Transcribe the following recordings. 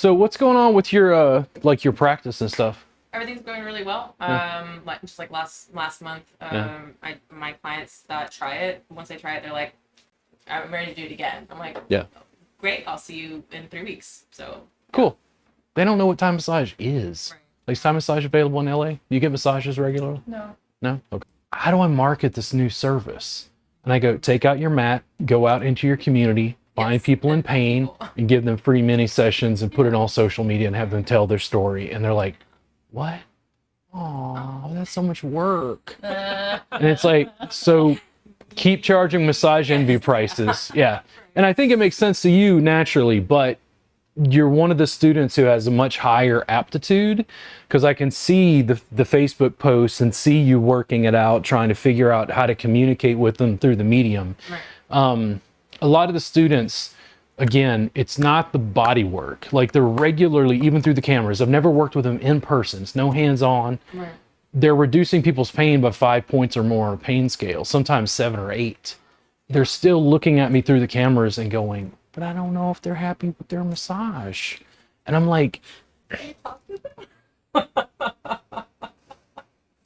So what's going on with your like your practice and stuff? Everything's going really well. Yeah. Just like last month, Yeah. my clients that try it, once they try it, they're like, I'm ready to do it again. I'm like, Yeah. great, I'll see you in 3 weeks. So Cool. They don't know what Thai massage is. Right. Like, is Thai massage available in LA? Do you get massages regularly? no. No? Okay. How do I market this new service? And I go, take out your mat, go out into your community, find Yes, people in and that's pain, cool. and give them free mini sessions and put it on social media and have them tell their story. And they're like, what? Oh, that's so much work. And it's like, so keep charging massage envy prices. Yeah. And I think it makes sense to you naturally, but you're one of the students who has a much higher aptitude, because I can see the Facebook posts and see you working it out, trying to figure out how to communicate with them through the medium. Right. A lot of the students, again, it's not the body work. Like, they're regularly, even through the cameras, I've never worked with them in person. It's no hands-on. Right. They're reducing people's pain by 5 points or more on a pain scale, sometimes 7 or 8. They're still looking at me through the cameras and going, but I don't know if they're happy with their massage. And I'm like,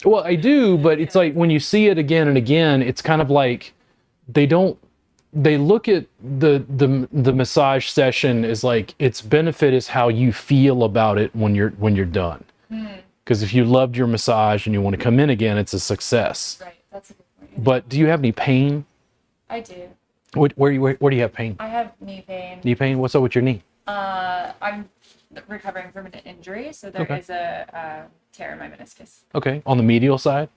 well, I do, but it's like when you see it again and again, it's kind of like they look at the massage session as like its benefit is how you feel about it when you're done. Because if you loved your massage and you want to come in again, it's a success. Right. That's a good point. But do you have any pain? I do. Where do you have pain? I have knee pain. Knee pain? What's up with your knee? I'm recovering from an injury, so there Okay. is a tear in my meniscus. Okay. On the medial side?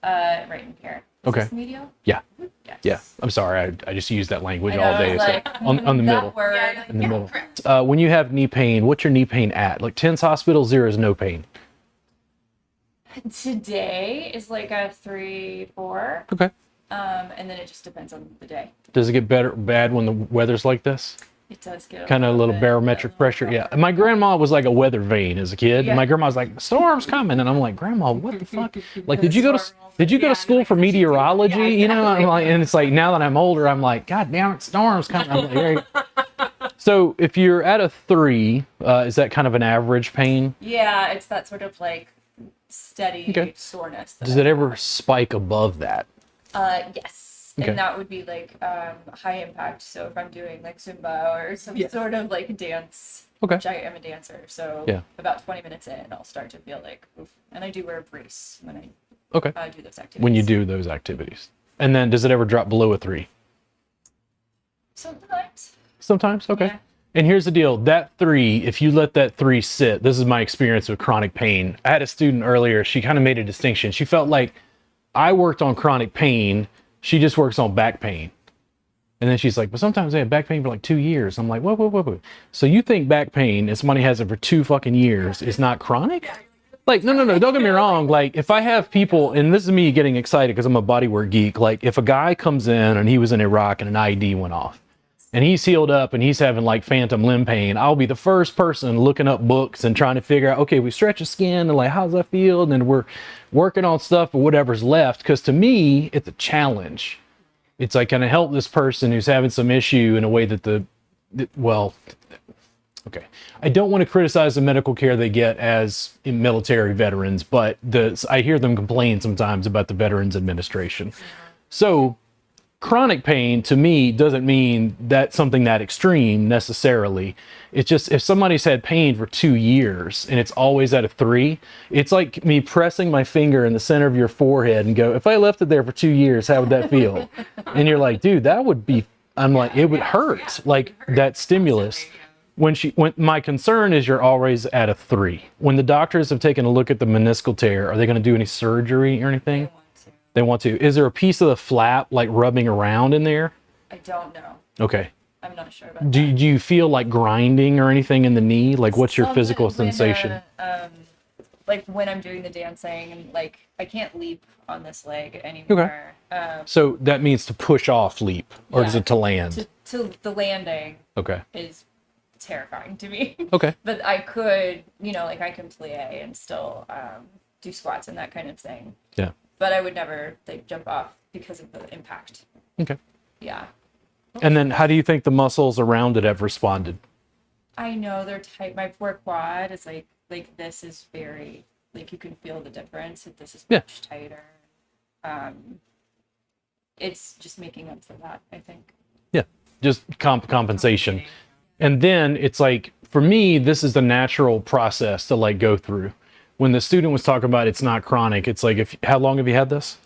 Right in here. Is Okay. this medial? Yeah. Yes. Yeah. I'm sorry. I just use that language I know, all day. like, So on the that middle. word. In the middle. When you have knee pain, what's your knee pain at? Like TENS Hospital, 0 is no pain. Today is like a 3, 4. Okay. And then it just depends on the day. Does it get bad when the weather's like this? It does get Kind of a little bit- barometric pressure. Yeah. My grandma was like a weather vane as a kid. Yeah. My grandma's like, storm's coming. And I'm like, Grandma, what the fuck? Like, did you go to Yeah, school like, for what did you do? meteorology? Yeah, You know, I'm exactly. like, and it's like, now that I'm older, I'm like, God damn it, storm's coming. I'm like, there you go. So if you're at a 3, is that kind of an average pain? Yeah, it's that sort of like steady Okay. soreness. that Does it ever spike above that? Yes. Okay. And that would be like high impact. So if I'm doing like Zumba or some sort of like dance, Okay. which I am a dancer, so Yeah. about 20 minutes in, I'll start to feel like, oof. And I do wear a brace when I Okay. do those activities. When you do those activities. And then does it ever drop below a 3? Sometimes. Sometimes? Okay. Yeah. And here's the deal. That 3, if you let that 3 sit, this is my experience with chronic pain. I had a student earlier, she kind of made a distinction. She felt like I worked on chronic pain, she just works on back pain. And then she's like, but sometimes I have back pain for like 2 years. I'm like, whoa. So you think back pain, if somebody has it for 2 fucking years, is not chronic? Like, no, don't get me wrong. Like, if I have people, and this is me getting excited because I'm a bodywork geek, like if a guy comes in and he was in Iraq and an IED went off, and he's healed up and he's having like phantom limb pain, I'll be the first person looking up books and trying to figure out, okay, we stretch the skin and like, how's that feel? And then we're working on stuff or whatever's left. Because to me, it's a challenge. It's like, can I help this person who's having some issue in a way that okay. I don't want to criticize the medical care they get as in military veterans, but I hear them complain sometimes about the Veterans Administration. So chronic pain to me doesn't mean that something that extreme necessarily. It's just if somebody's had pain for 2 years and it's always at a 3, it's like me pressing my finger in the center of your forehead and go, if I left it there for 2 years, how would that feel? And you're like, dude, that would be, I'm like, it would hurt, like that stimulus. When my concern is you're always at a 3. When the doctors have taken a look at the meniscal tear, are they going to do any surgery or anything? They want to. Is there a piece of the flap like rubbing around in there? I don't know. Okay. I'm not sure about Do you feel like grinding or anything in the knee? Like what's your Some physical when, sensation? Like when I'm doing the dancing and like I can't leap on this leg anymore. So that means to push off leap, or is Yeah. it to land? To the landing Okay. is terrifying to me. Okay. But I could, like I can plie and still do squats and that kind of thing. Yeah. But I would never like jump off because of the impact. Okay. Yeah. And then how do you think the muscles around it have responded? I know they're tight. My poor quad is like this is very like you can feel the difference. That this is much tighter. It's just making up for that, I think. Yeah, just compensation. And then it's like, for me, this is the natural process to like go through. When the student was talking about it's not chronic, it's like, how long have you had this?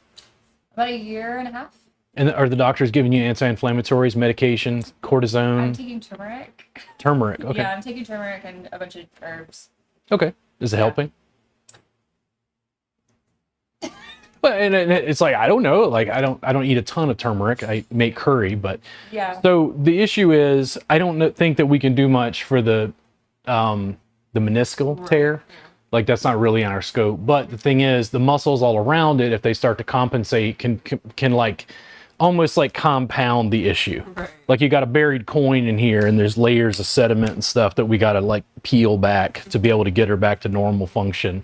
About a year and a half. And are the doctors giving you anti-inflammatories, medications, cortisone? I'm taking turmeric. Turmeric, okay. Yeah, I'm taking turmeric and a bunch of herbs. Okay. Is it helping? But and it's like, I don't know, like I don't eat a ton of turmeric. I make curry, but yeah. So the issue is, I don't think that we can do much for the meniscal tear. Like that's not really in our scope. But the thing is, the muscles all around it, if they start to compensate, can like almost like compound the issue. Right. Like you got a buried coin in here, and there's layers of sediment and stuff that we got to like peel back to be able to get her back to normal function.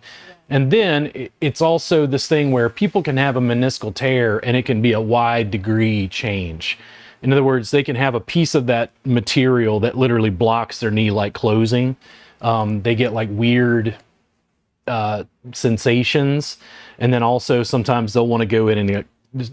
And then it's also this thing where people can have a meniscal tear and it can be a wide degree change. In other words, they can have a piece of that material that literally blocks their knee like closing. They get like weird sensations. And then also sometimes they'll want to go in and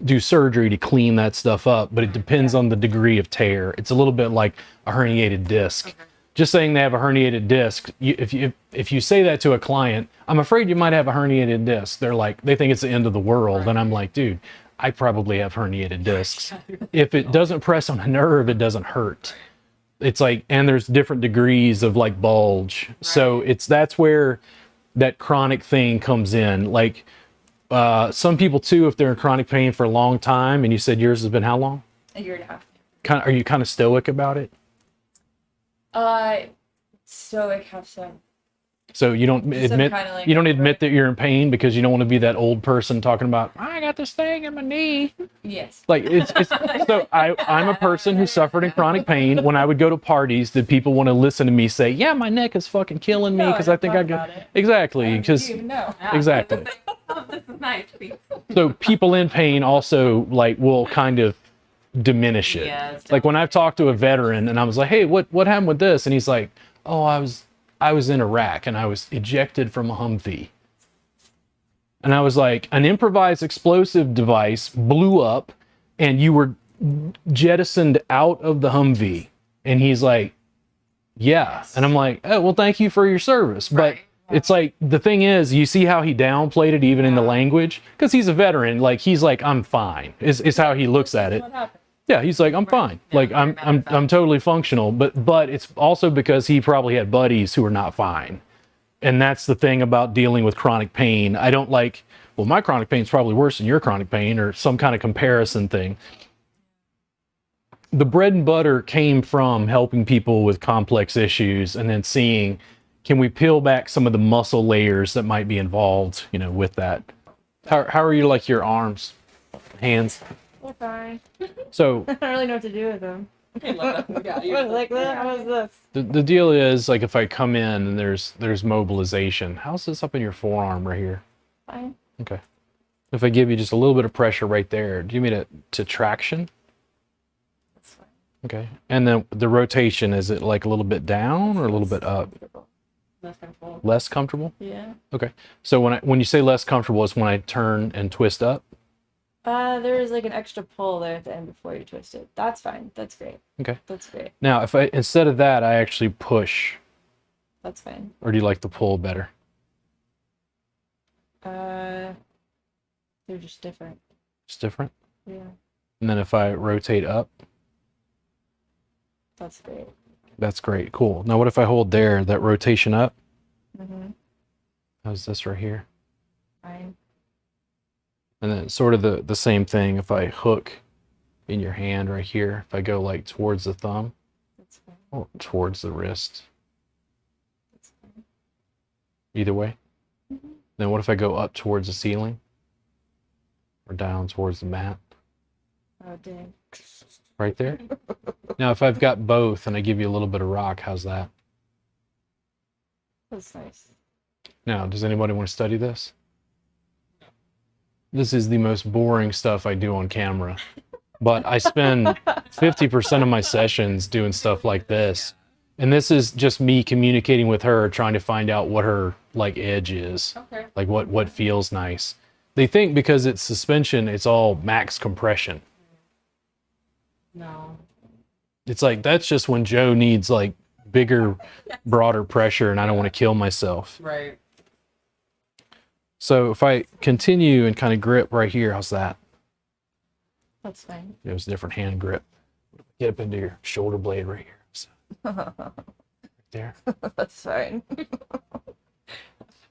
do surgery to clean that stuff up, but it depends on the degree of tear. It's a little bit like a herniated disc. Okay. Just saying they have a herniated disc, if you say that to a client, I'm afraid you might have a herniated disc. They think it's the end of the world. Right. And I'm like, dude, I probably have herniated discs. If it doesn't press on a nerve, it doesn't hurt. It's like, and there's different degrees of like bulge. Right. So that's where that chronic thing comes in. Like some people too, if they're in chronic pain for a long time, and you said yours has been how long? A year and a half. Are you kind of stoic about it? Stoic, have some. So you don't admit that you're in pain because you don't want to be that old person talking about, I got this thing in my knee. Yes. Like it's so I'm a person who suffered in chronic pain. When I would go to parties, did people want to listen to me say, yeah, my neck is fucking killing me because I think I got it. Exactly. Because exactly. This is nice. So people in pain also like will kind of diminish it. Yeah, like when I've talked to a veteran and I was like, hey, what happened with this? And he's like, oh, I was in Iraq and I was ejected from a Humvee. And I was like, an improvised explosive device blew up and you were jettisoned out of the Humvee. And he's like, yeah. Yes. And I'm like, oh, well, thank you for your service. Right. But it's like, the thing is, you see how he downplayed it even in the language? Because he's a veteran. Like, he's like, I'm fine, is how he looks at it. Yeah, he's like, I'm fine. Yeah, like, I'm totally functional. But it's also because he probably had buddies who are not fine. And that's the thing about dealing with chronic pain. I don't like, well, my chronic pain is probably worse than your chronic pain, or some kind of comparison thing. The bread and butter came from helping people with complex issues and then seeing, can we peel back some of the muscle layers that might be involved, with that? How are you, like, your arms, hands? They're fine. So I don't really know what to do with them. Like that? How is this? The deal is, like, if I come in and there's mobilization, how's this up in your forearm right here? Fine. Okay. If I give you just a little bit of pressure right there, do you mean to traction? That's fine. Okay. And then the rotation, is it like a little bit down or a little bit up? Less comfortable. Less comfortable? Yeah. Okay. So when you say less comfortable, is when I turn and twist up? There is like an extra pull there at the end before you twist it. That's fine. That's great. Okay. That's great. Now, if I instead of that, I actually push. That's fine. Or do you like the pull better? They're just different. It's different? Yeah. And then if I rotate up? That's great. That's great. Cool. Now, what if I hold there, that rotation up? Mm-hmm. How's this right here? Fine. And then sort of the same thing if I hook in your hand right here, if I go like towards the thumb. That's fine. Or towards the wrist. That's fine. Either way. Mm-hmm. Then what if I go up towards the ceiling? Or down towards the mat? Oh, dang. Right there? Now, if I've got both and I give you a little bit of rock, how's that? That's nice. Now, does anybody want to study this? This is the most boring stuff I do on camera. But I spend 50% of my sessions doing stuff like this. And this is just me communicating with her, trying to find out what her like edge is. Okay. Like what feels nice. They think because it's suspension, it's all max compression. No. It's like that's just when Joe needs like bigger, broader pressure, and I don't want to kill myself. Right. So if I continue and kind of grip right here, how's that? That's fine. It was a different hand grip. Get up into your shoulder blade right here. So, right there. That's fine.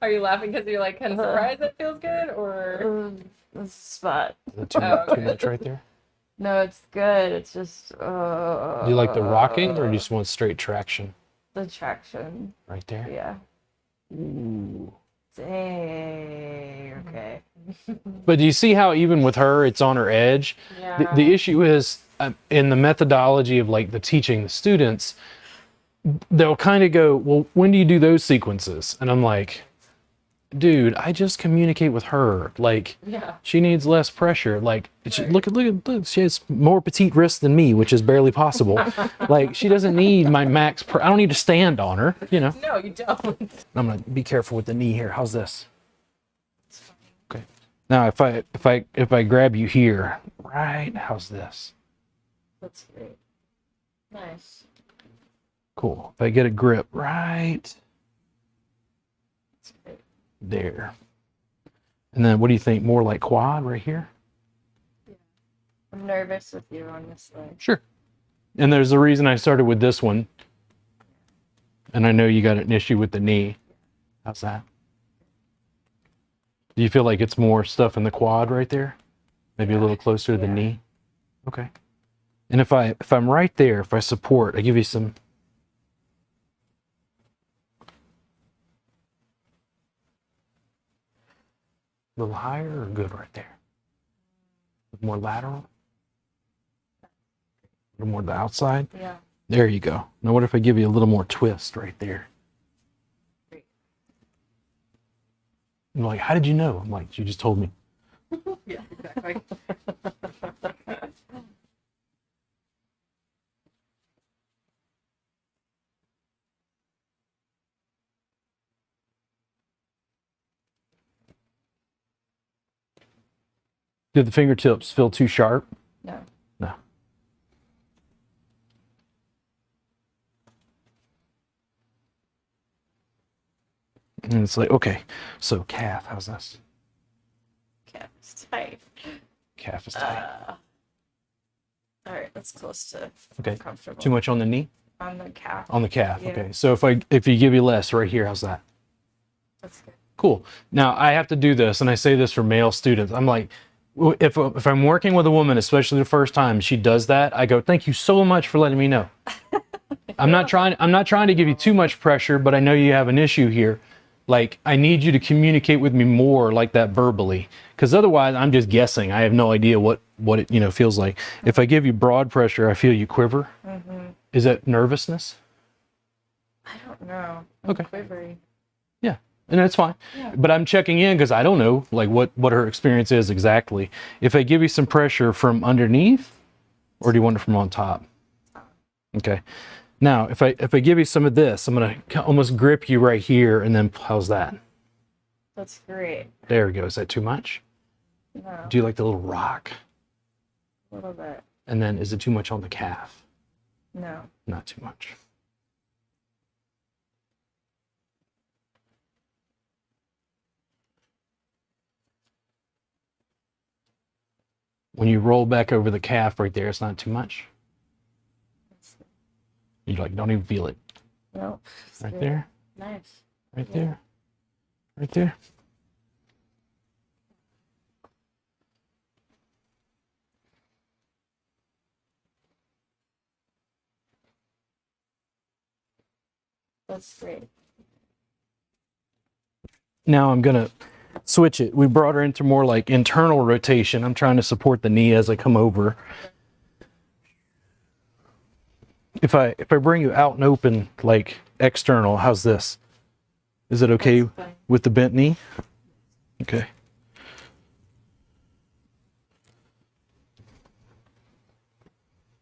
Are you laughing because you're like kind of surprised it feels good, or this spot? Is that too much right there? No, it's good. It's just. Do you like the rocking, or do you just want straight traction? The traction. Right there. Yeah. Ooh. Dang. Okay. But do you see how even with her, it's on her edge? Yeah. The issue is in the methodology of like the teaching the students, they'll kind of go, well, when do you do those sequences? And I'm like, dude, I just communicate with her. Like, Yeah. she needs less pressure. Like, look, she has more petite wrists than me, which is barely possible. Like, she doesn't need my max. I don't need to stand on her, you know. No, you don't. I'm gonna be careful with the knee here. How's this? Okay. Now, if I grab you here, right? How's this? That's great. Nice. Cool. If I get a grip right That's great. there, and then what do you think? More like quad right here? I'm nervous with you on this leg. Sure. And there's a reason I started with this one. And I know you got an issue with the knee. How's that? Do you feel like it's more stuff in the quad right there? Maybe a little closer to the knee? Okay. And if I'm right there, if I support, I give you some. A little higher or good right there? More lateral? A little more to the outside? Yeah. There you go. Now what if I give you a little more twist right there? Great. I'm like, how did you know? I'm like, you just told me. Yeah, exactly. Did the fingertips feel too sharp? No. No. And it's like, okay, so calf, how's this? Calf is tight. Calf is tight. All right, that's close to Okay. comfortable. Too much on the knee? On the calf. On the calf. Yeah. Okay. So if you give you less right here, how's that? That's good. Cool. Now I have to do this, and I say this for male students. I'm like, if I'm working with a woman, especially the first time she does that, I go, thank you so much for letting me know. I'm not trying to give you too much pressure, but I know you have an issue here. Like, I need you to communicate with me more like that verbally, because otherwise I'm just guessing. I have no idea what it feels like. If I give you broad pressure, I feel you quiver. Mm-hmm. Is that nervousness? I don't know. I'm Okay. quivery. Yeah, and that's fine. Yeah. But I'm checking in because I don't know like what her experience is exactly. If I give you some pressure from underneath, or do you want it from on top? Okay. Now, if I give you some of this, I'm gonna almost grip you right here, and then how's that? That's great. There we go. Is that too much? No, Do you like the little rock? a little bit. And then is it too much on the calf? No. Not too much. When you roll back over the calf right there, it's not too much. You like don't even feel it. No. Right there, Nice. right Yeah. there, right there. That's great. Now I'm gonna switch it. We brought her into more like internal rotation. I'm trying to support the knee as I come over. If I bring you out and open like external, how's this? Is it okay That's fine. with the bent knee? Okay.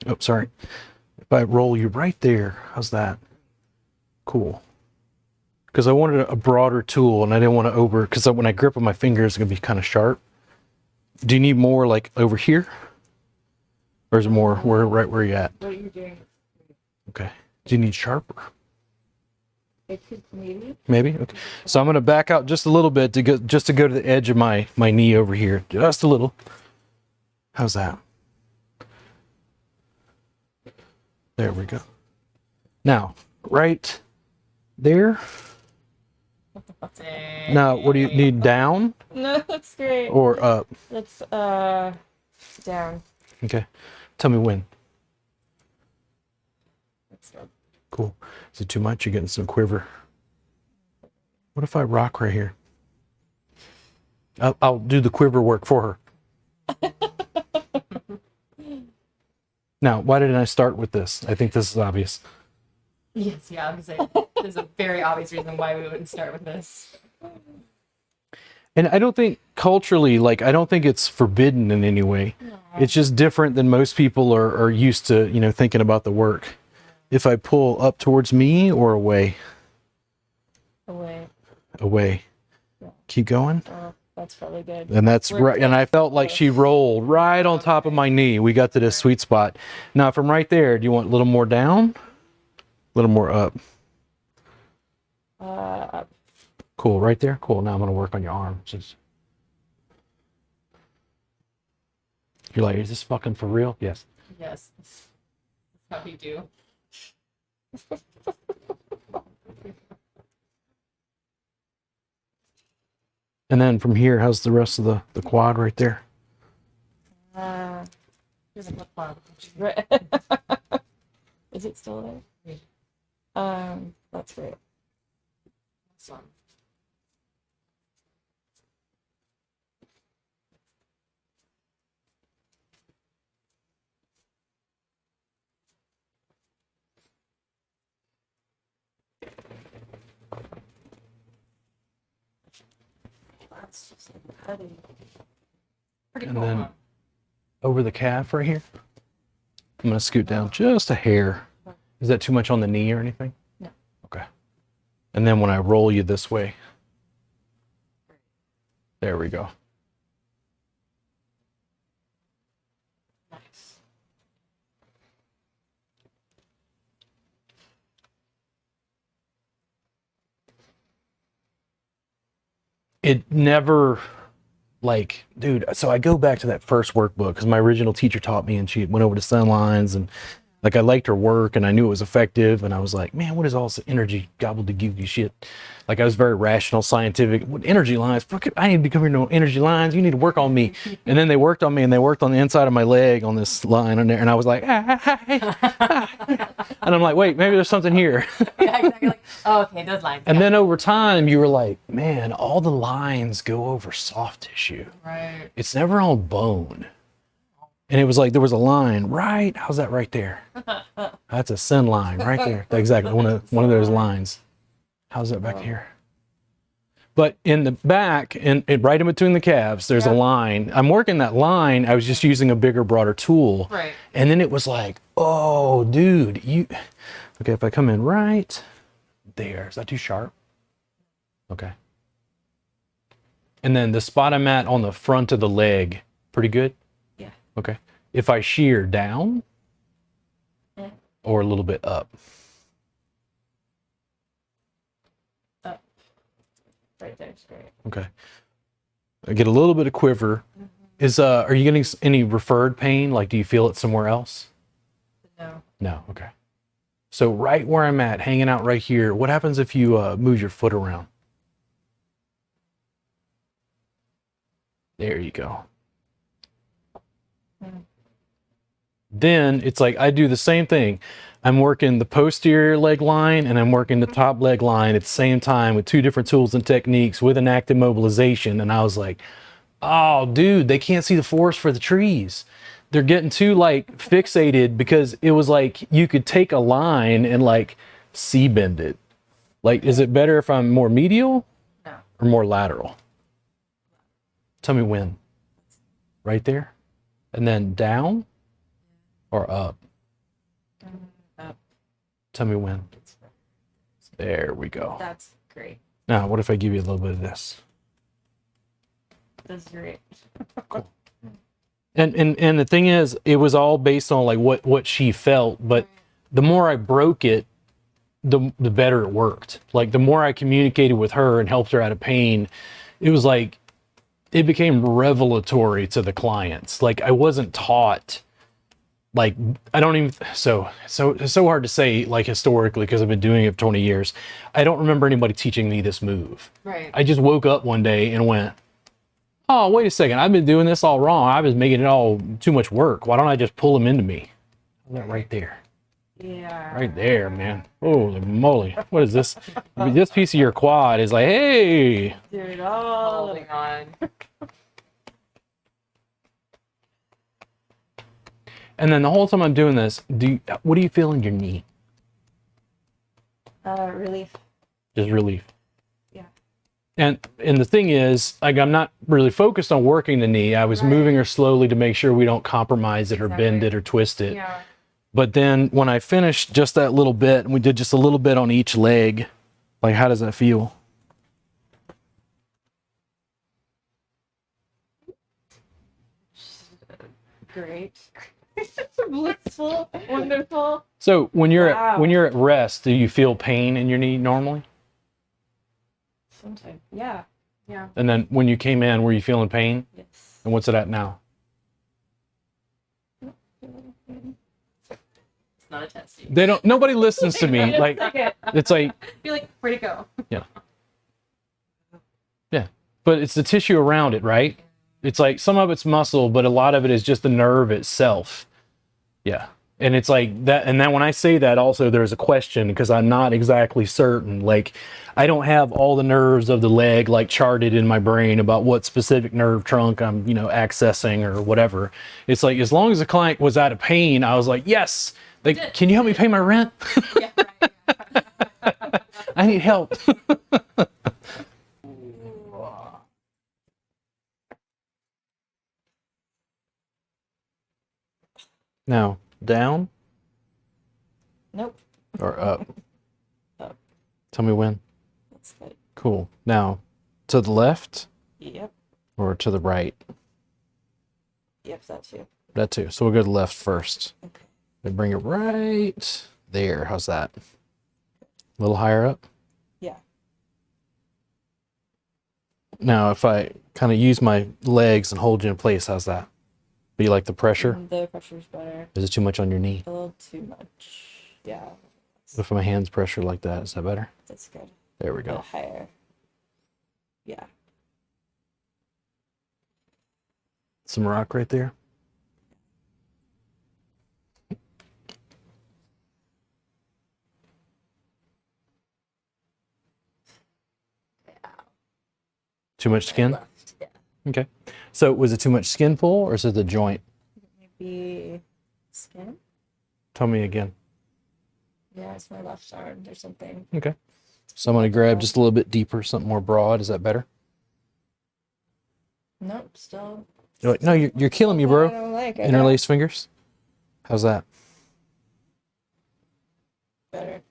Oh, sorry. If I roll you right there, how's that? Cool. Because I wanted a broader tool and I didn't want to because when I grip with my fingers, it's going to be kind of sharp. Do you need more like over here? Or is it more right where you're at? What are you doing? Okay. Do you need sharper? It could maybe. Maybe? Okay. So I'm going to back out just a little bit to go to the edge of my knee over here. Just a little. How's that? There we go. Now, right there. Now, what do you need, down No, that's great. or up? That's down. Okay. Tell me when. That's good. Cool. Is it too much? You're getting some quiver. What if I rock right here? I'll do the quiver work for her. Now, why didn't I start with this? I think this is obvious. Yes, yeah, I was gonna say there's a very obvious reason why we wouldn't start with this. And I don't think culturally, like, I don't think it's forbidden in any way. No. It's just different than most people are used to, thinking about the work. If I pull up towards me or away? Away. Away. Yeah. Keep going. Oh, that's probably good. And that's right. And I felt like she rolled right on top of my knee. We got to this sweet spot. Now, from right there, do you want a little more down? A little more up? Up. Cool. Right there? Cool. Now I'm going to work on your arm. You're like, is this fucking for real? Yes. Yes. That's how we do. And then from here, how's the rest of the quad right there? Here's a flip flop. Is it still there? That's great. This one. That's just like petty. Pretty And cool, then huh? over the calf right here, I'm going to scoot down just a hair. Is that too much on the knee or anything? No. Okay. And then when I roll you this way, there we go. Nice. It never, like, dude, so I go back to that first workbook because my original teacher taught me and she went over to sun lines and like I liked her work and I knew it was effective and I was like, man, what is all this energy gobbledygook shit? Like I was very rational, scientific. What energy lines? Fuck it, I need to come here to know energy lines. You need to work on me. And then they worked on me and they worked on the inside of my leg on this line on there and I was like, and I'm like, wait, maybe there's something here. Yeah, exactly. Like, oh, okay, those lines. And then over time, you were like, man, all the lines go over soft tissue. Right. It's never on bone. And it was like, there was a line, right? How's that right there? That's a sin line right there. Exactly, one of those lines. How's that back here? But in the back, and right in between the calves, there's a line. I'm working that line. I was just using a bigger, broader tool. Right. And then it was like, oh, dude, okay, if I come in right there, is that too sharp? Okay. And then the spot I'm at on the front of the leg, pretty good? Yeah. Okay. If I shear down Yeah. or a little bit up? Up. Right there's great. Okay. I get a little bit of quiver. Are you getting any referred pain? Like, do you feel it somewhere else? No. No. Okay. So right where I'm at, hanging out right here, what happens if you move your foot around? There you go. Then it's like I do the same thing. I'm working the posterior leg line and I'm working the top leg line at the same time with two different tools and techniques with an active mobilization. And I was like, oh, dude, they can't see the forest for the trees. They're getting too like fixated because it was like you could take a line and like C-bend it. Like, is it better if I'm more medial No. or more lateral? Tell me when. Right there? And then down or up? Up. Tell me when. There we go. That's great. Now, what if I give you a little bit of this? That's great. Cool. And the thing is, it was all based on like what she felt, but the more I broke it, the better it worked. Like the more I communicated with her and helped her out of pain, it was like it became revelatory to the clients. Like I wasn't taught, like I don't even so it's so hard to say like historically because I've been doing it for 20 years. I don't remember anybody teaching me this move. Right. I just woke up one day and went, oh, wait a second, I've been doing this all wrong. I was making it all too much work. Why don't I just pull them into me? That right there. Yeah. Right there, man. Holy moly. What is this? This piece of your quad is like, hey. Dude, all holding on. And then the whole time I'm doing this, what do you feel in your knee? Relief. Just relief. Yeah. And the thing is, like, I'm not really focused on working the knee. I was moving her slowly to make sure we don't compromise it or bend it or twist it. Yeah. But then when I finished just that little bit, and we did just a little bit on each leg, like, how does that feel? Great. Blissful. Wonderful. So when you're at rest, do you feel pain in your knee normally? Sometimes. Yeah. Yeah. And then when you came in, were you feeling pain? Yes. And what's it at now? It's not a test. Nobody listens to me. Like, it's like, you're like, where'd it go? Yeah. Yeah. But it's the tissue around it, right? It's like some of it's muscle, but a lot of it is just the nerve itself. Yeah. And it's like that. And then when I say that also, there's a question because I'm not exactly certain. Like, I don't have all the nerves of the leg like charted in my brain about what specific nerve trunk I'm, accessing or whatever. It's like, as long as the client was out of pain, I was like, yes, can you help me pay my rent? Yeah, right. I need help. Now, down? Nope. Or up? Up. Tell me when. That's good. Cool. Now, to the left Yep. or to the right? Yep, that too. That too. So we'll go to the left first. Okay. And bring it right there. How's that? A little higher up? Yeah. Now, if I kind of use my legs and hold you in place, how's that? Do you like the pressure? The pressure's better. Is it too much on your knee? A little too much. Yeah. If my hands pressure like that, is that better? That's good. There we A little go. higher. Yeah. Some rock right there. Too much skin? Left. Yeah. Okay. So was it too much skin pull or is it the joint? Maybe skin? Tell me again. Yeah, it's my left arm or something. Okay. So I'm going to grab just a little bit deeper, something more broad. Is that better? Nope, still. You're like, no, you're killing me, bro. I don't like it. Interlace fingers. How's that? Better.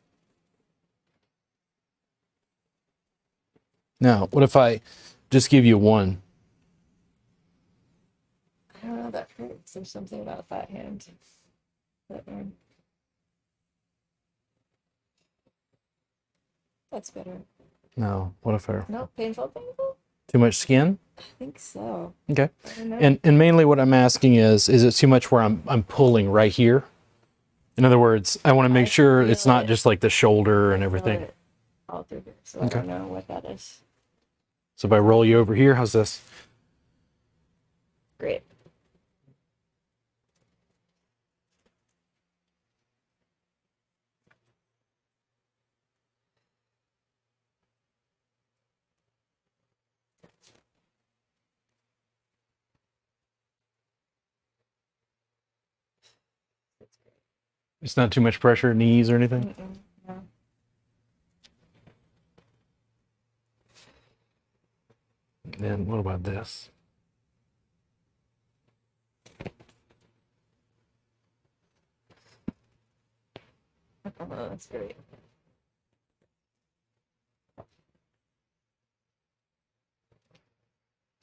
Now, what if I just give you one? I don't know, that hurts. There's something about that hand. That arm. That's better. No. What if I... No, painful. Too much skin? I think so. Okay. I don't know. And mainly what I'm asking is it too much where I'm pulling right here? In other words, I want to make sure it's not just like the shoulder and everything. All through here, so Okay. I don't know what that is. So if I roll you over here, how's this? Great. It's not too much pressure, knees or anything? Mm-mm, no. And what about this? Oh, that's great.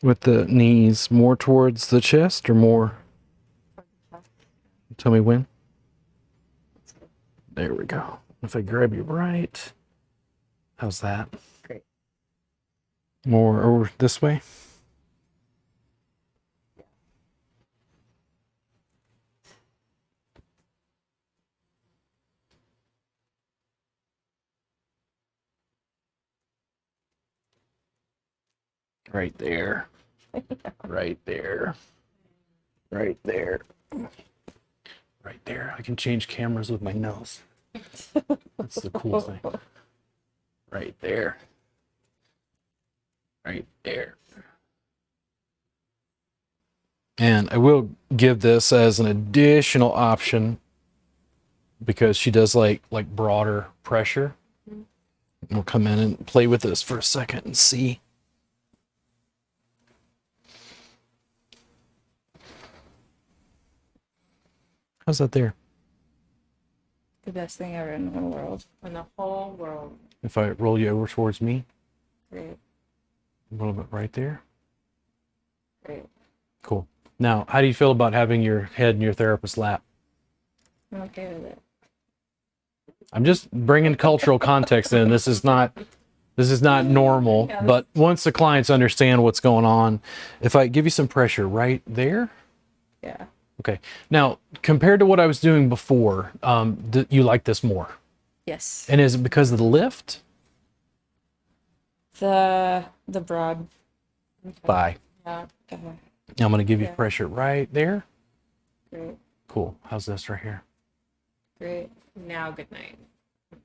With the knees more towards the chest or more? Tell me when. There we go. If I grab you right. How's that? Great. More over this way? Right there. Right there. Right there. Right there. I can change cameras with my nose. That's the cool thing. Right there. Right there. And I will give this as an additional option because she does like broader pressure. We'll come in and play with this for a second and see. How's that there? The best thing ever in the whole world. In the whole world. If I roll you over towards me, Great. a little bit right there. Great. Cool. Now, how do you feel about having your head in your therapist's lap? I'm okay with it. I'm just bringing cultural context in. This is not normal, Yeah, but once the clients understand what's going on, if I give you some pressure right there. Yeah. Okay. Now, compared to what I was doing before, you like this more? Yes. And is it because of the lift? The broad. Okay. Bye. Yeah. Uh, I'm going to give you Yeah. pressure right there. great. Cool. How's this right here? Great. Now, good night.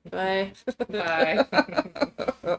Bye. Bye.